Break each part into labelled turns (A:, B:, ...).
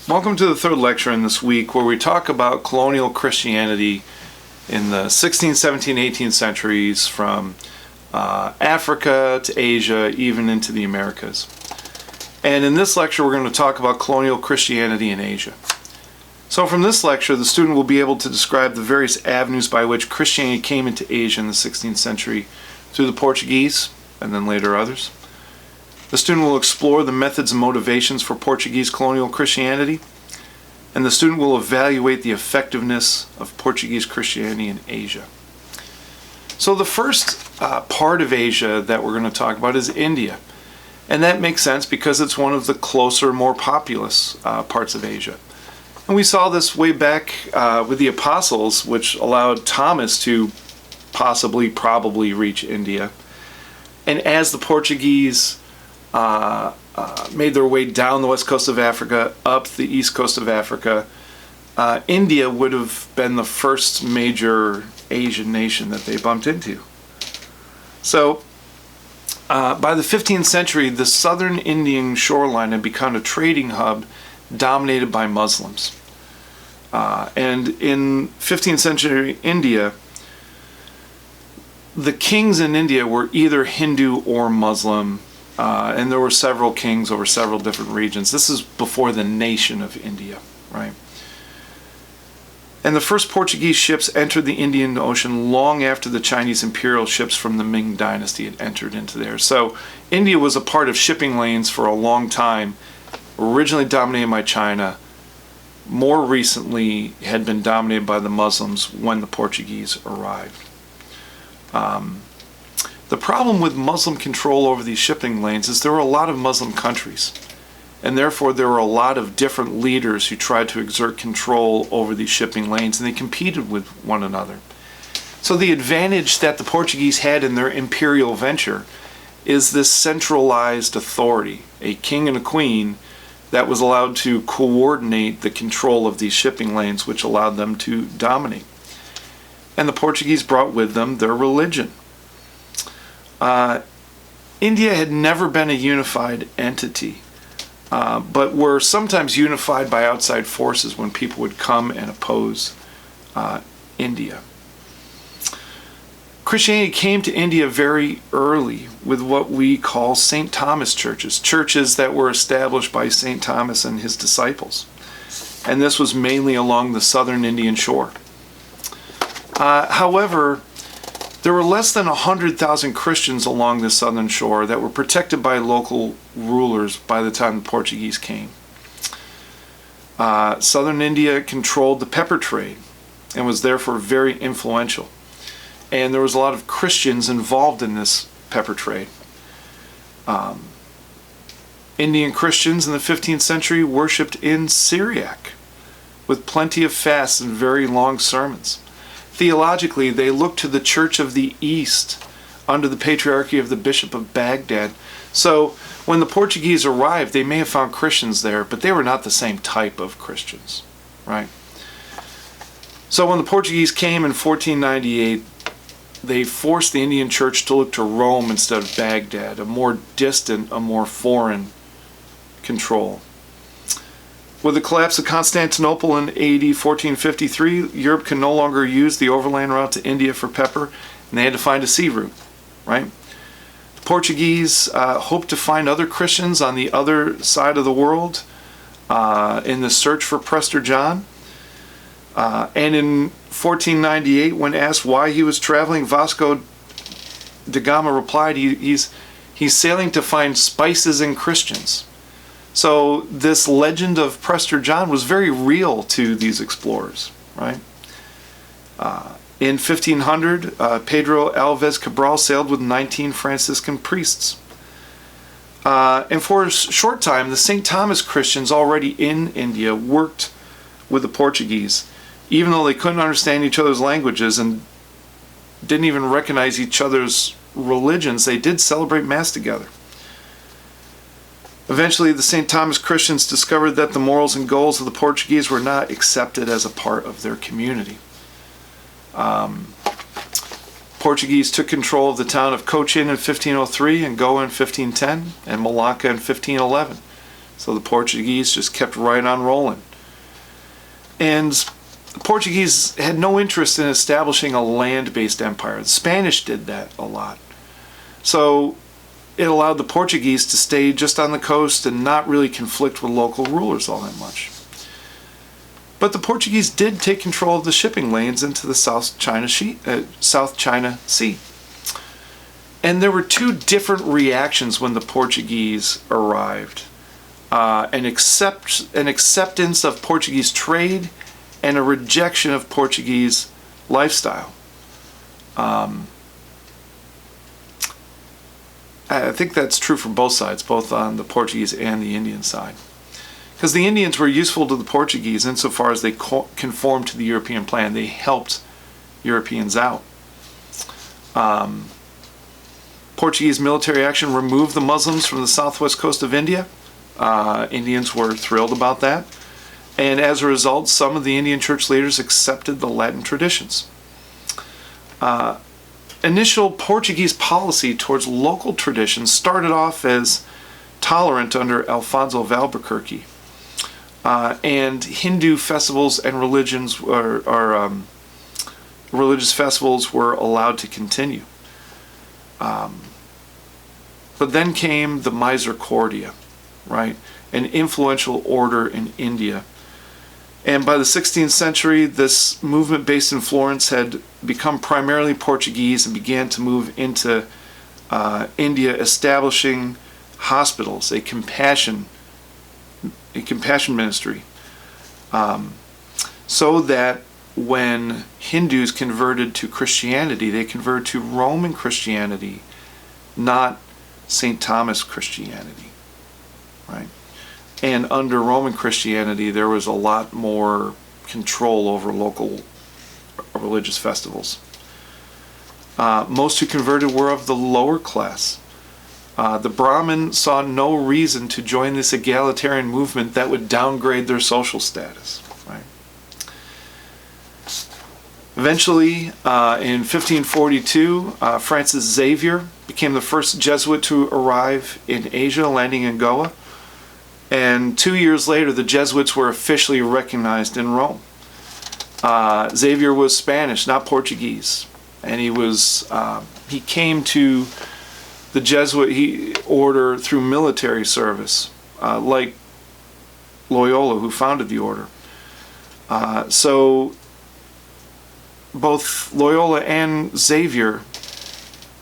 A: Welcome to the third lecture in this week, where we talk about colonial Christianity in the 16th, 17th, 18th centuries, from Africa to Asia, even into the Americas. And in this lecture, we're going to talk about colonial Christianity in Asia. So from this lecture, the student will be able to describe the various avenues by which Christianity came into Asia in the 16th century through the Portuguese, and then later others. The student will explore the methods and motivations for Portuguese colonial Christianity, and the student will evaluate the effectiveness of Portuguese Christianity in Asia. So the first part of Asia that we're going to talk about is India. And that makes sense because it's one of the closer, more populous parts of Asia. And we saw this way back with the apostles, which allowed Thomas to probably reach India. And as the Portuguese made their way down the west coast of Africa, up the east coast of Africa, India would have been the first major Asian nation that they bumped into. So by the 15th century, the southern Indian shoreline had become a trading hub dominated by Muslims. And in 15th century India, the kings in India were either Hindu or Muslim. And there were several kings over several different regions. This is before the nation of India, right? And the first Portuguese ships entered the Indian Ocean long after the Chinese imperial ships from the Ming Dynasty had entered into there. So India was a part of shipping lanes for a long time, originally dominated by China, more recently had been dominated by the Muslims when the Portuguese arrived. The problem with Muslim control over these shipping lanes is there were a lot of Muslim countries, and therefore there were a lot of different leaders who tried to exert control over these shipping lanes, and they competed with one another. So the advantage that the Portuguese had in their imperial venture is this centralized authority, a king and a queen that was allowed to coordinate the control of these shipping lanes, which allowed them to dominate. And the Portuguese brought with them their religion. India had never been a unified entity, but were sometimes unified by outside forces when people would come and oppose India. Christianity came to India very early with what we call St. Thomas churches, churches that were established by St. Thomas and his disciples. And this was mainly along the southern Indian shore. However, there were less than 100,000 Christians along the southern shore that were protected by local rulers by the time the Portuguese came. Southern India controlled the pepper trade and was therefore very influential. And there was a lot of Christians involved in this pepper trade. Indian Christians in the 15th century worshipped in Syriac with plenty of fasts and very long sermons. Theologically, they looked to the Church of the East under the patriarchy of the Bishop of Baghdad. So when the Portuguese arrived, they may have found Christians there, but they were not the same type of Christians, right? So when the Portuguese came in 1498, they forced the Indian Church to look to Rome instead of Baghdad, a more distant, a more foreign control. With the collapse of Constantinople in AD 1453, Europe could no longer use the overland route to India for pepper, and they had to find a sea route, right? The Portuguese hoped to find other Christians on the other side of the world in the search for Prester John. And in 1498, when asked why he was traveling, Vasco da Gama replied, he's sailing to find spices and Christians. So this legend of Prester John was very real to these explorers, right? In 1500, Pedro Alves Cabral sailed with 19 Franciscan priests. And for a short time, the St. Thomas Christians already in India worked with the Portuguese, even though they couldn't understand each other's languages and didn't even recognize each other's religions. They did celebrate Mass together. Eventually, the St. Thomas Christians discovered that the morals and goals of the Portuguese were not accepted as a part of their community. Portuguese took control of the town of Cochin in 1503 and Goa in 1510 and Malacca in 1511. So the Portuguese just kept right on rolling. And the Portuguese had no interest in establishing a land-based empire. The Spanish did that a lot. So it allowed the Portuguese to stay just on the coast and not really conflict with local rulers all that much. But the Portuguese did take control of the shipping lanes into the South China Sea. And there were two different reactions when the Portuguese arrived. An acceptance of Portuguese trade and a rejection of Portuguese lifestyle. I think that's true for both sides, both on the Portuguese and the Indian side. Because the Indians were useful to the Portuguese insofar as they conformed to the European plan. They helped Europeans out. Portuguese military action removed the Muslims from the southwest coast of India. Indians were thrilled about that. And as a result, some of the Indian church leaders accepted the Latin traditions. Initial Portuguese policy towards local traditions started off as tolerant under Alfonso of Albuquerque. And Hindu festivals and religious festivals were allowed to continue. But then came the Misericordia, right? An influential order in India. And by the 16th century, this movement based in Florence had become primarily Portuguese and began to move into India, establishing hospitals, a compassion ministry, so that when Hindus converted to Christianity, they converted to Roman Christianity, not St. Thomas Christianity, right? And under Roman Christianity, there was a lot more control over local religious festivals. Most who converted were of the lower class. The Brahmin saw no reason to join this egalitarian movement that would downgrade their social status. Right? Eventually, in 1542, Francis Xavier became the first Jesuit to arrive in Asia, landing in Goa. And 2 years later, the Jesuits were officially recognized in Rome. Xavier was Spanish, not Portuguese, and he came to the Jesuit order through military service, like Loyola, who founded the order. So both Loyola and Xavier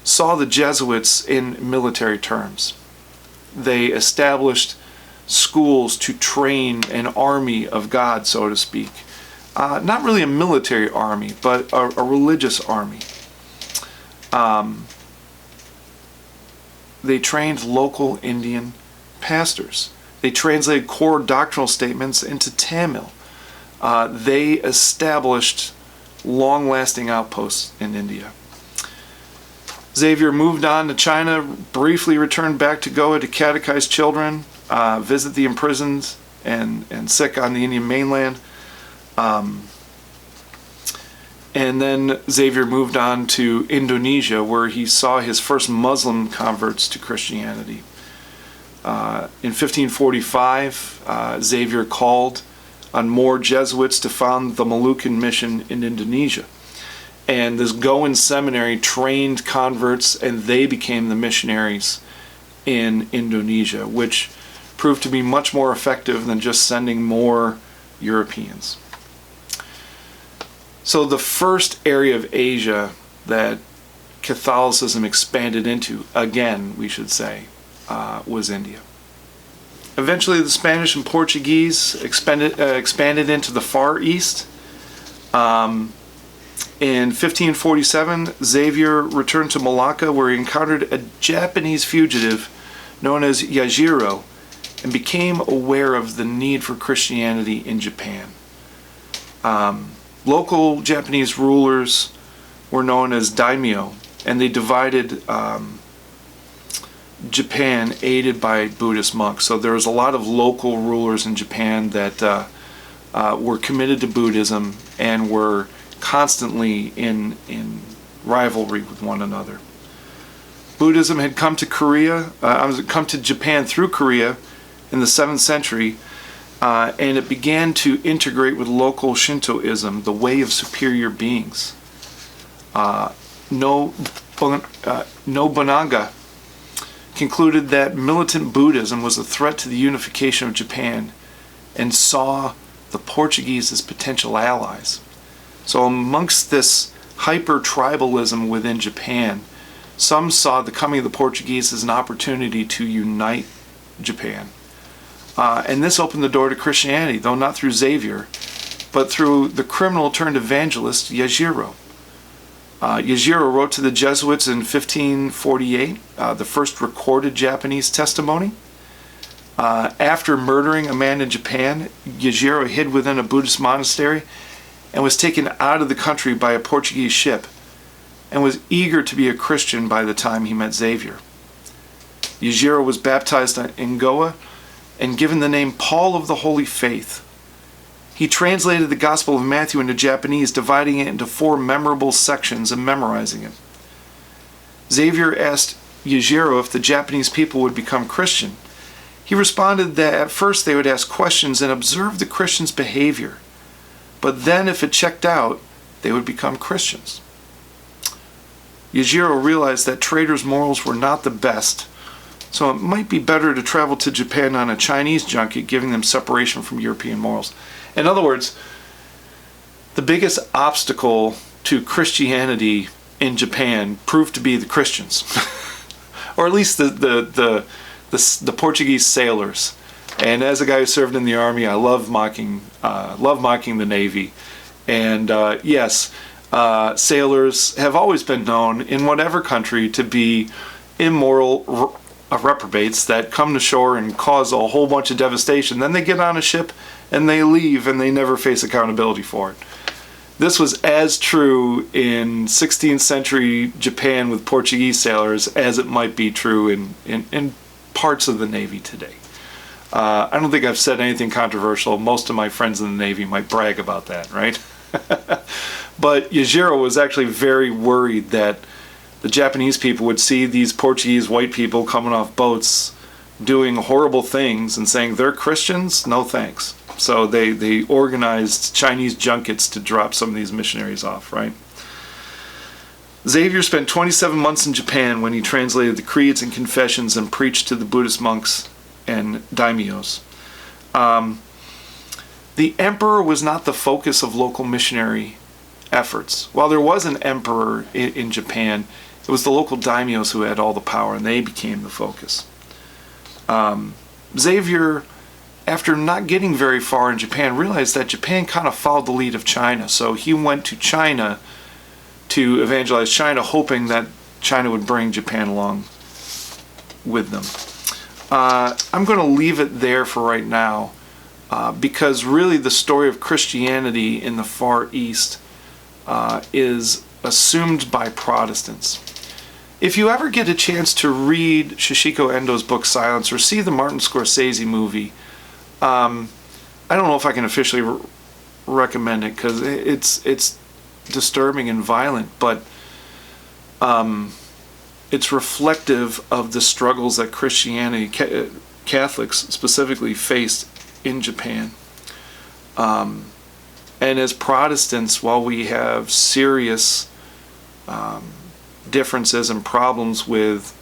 A: saw the Jesuits in military terms. They established schools to train an army of God, so to speak. Not really a military army, but a religious army. They trained local Indian pastors. They translated core doctrinal statements into Tamil. They established long-lasting outposts in India. Xavier moved on to China, briefly returned back to Goa to catechize children, visit the imprisoned and sick on the Indian mainland. And then Xavier moved on to Indonesia, where he saw his first Muslim converts to Christianity. In 1545, Xavier called on more Jesuits to found the Moluccan mission in Indonesia. And this Goan seminary trained converts, and they became the missionaries in Indonesia, which proved to be much more effective than just sending more Europeans. So the first area of Asia that Catholicism expanded into, again, we should say, was India. Eventually, the Spanish and Portuguese expanded into the Far East. In 1547, Xavier returned to Malacca, where he encountered a Japanese fugitive known as Yajiro, and became aware of the need for Christianity in Japan. Local Japanese rulers were known as daimyo, and they divided Japan, aided by Buddhist monks. So there was a lot of local rulers in Japan that were committed to Buddhism and were constantly in rivalry with one another. Buddhism had come to Japan through Korea, in the 7th century, and it began to integrate with local Shintoism, the way of superior beings. Nobunaga concluded that militant Buddhism was a threat to the unification of Japan and saw the Portuguese as potential allies. So amongst this hyper-tribalism within Japan, some saw the coming of the Portuguese as an opportunity to unite Japan. And this opened the door to Christianity, though not through Xavier, but through the criminal-turned-evangelist Yajiro. Yajiro wrote to the Jesuits in 1548, the first recorded Japanese testimony. After murdering a man in Japan, Yajiro hid within a Buddhist monastery and was taken out of the country by a Portuguese ship, and was eager to be a Christian by the time he met Xavier. Yajiro was baptized in Goa and given the name Paul of the Holy Faith. He translated the Gospel of Matthew into Japanese, dividing it into 4 memorable sections and memorizing it. Xavier asked Yajiro if the Japanese people would become Christian. He responded that at first they would ask questions and observe the Christians' behavior, but then if it checked out, they would become Christians. Yajiro realized that traders' morals were not the best, so it might be better to travel to Japan on a Chinese junket, giving them separation from European morals. In other words, the biggest obstacle to Christianity in Japan proved to be the Christians, or at least the Portuguese sailors. And as a guy who served in the army, I love mocking the Navy. And yes, sailors have always been known in whatever country to be immoral reprobates that come to shore and cause a whole bunch of devastation. Then they get on a ship and they leave and they never face accountability for it. This was as true in 16th century Japan with Portuguese sailors as it might be true in parts of the Navy today. I don't think I've said anything controversial. Most of my friends in the Navy might brag about that, right? But Yajiro was actually very worried that the Japanese people would see these Portuguese white people coming off boats doing horrible things and saying, they're Christians? No thanks. So they organized Chinese junkets to drop some of these missionaries off, right? Xavier spent 27 months in Japan when he translated the creeds and confessions and preached to the Buddhist monks and daimyos. The emperor was not the focus of local missionary efforts. While there was an emperor in Japan, it was the local daimyos who had all the power, and they became the focus. Xavier, after not getting very far in Japan, realized that Japan kind of followed the lead of China, so he went to China to evangelize China, hoping that China would bring Japan along with them. I'm going to leave it there for right now, because really the story of Christianity in the Far East is assumed by Protestants. If you ever get a chance to read Sachiko Endo's book Silence or see the Martin Scorsese movie, I don't know if I can officially recommend it because it's disturbing and violent, but it's reflective of the struggles that Christianity, Catholics specifically, faced in Japan. And as Protestants, while we have serious differences and problems with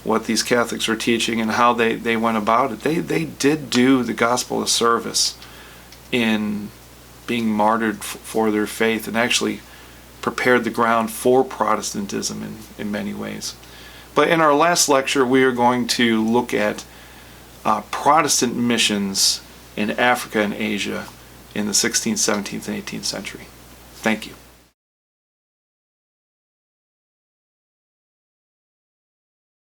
A: what these Catholics are teaching and how they went about it, they did do the gospel of service in being martyred for their faith, and actually prepared the ground for Protestantism in many ways. But in our last lecture, we are going to look at Protestant missions in Africa and Asia in the 16th, 17th, and 18th century. Thank you.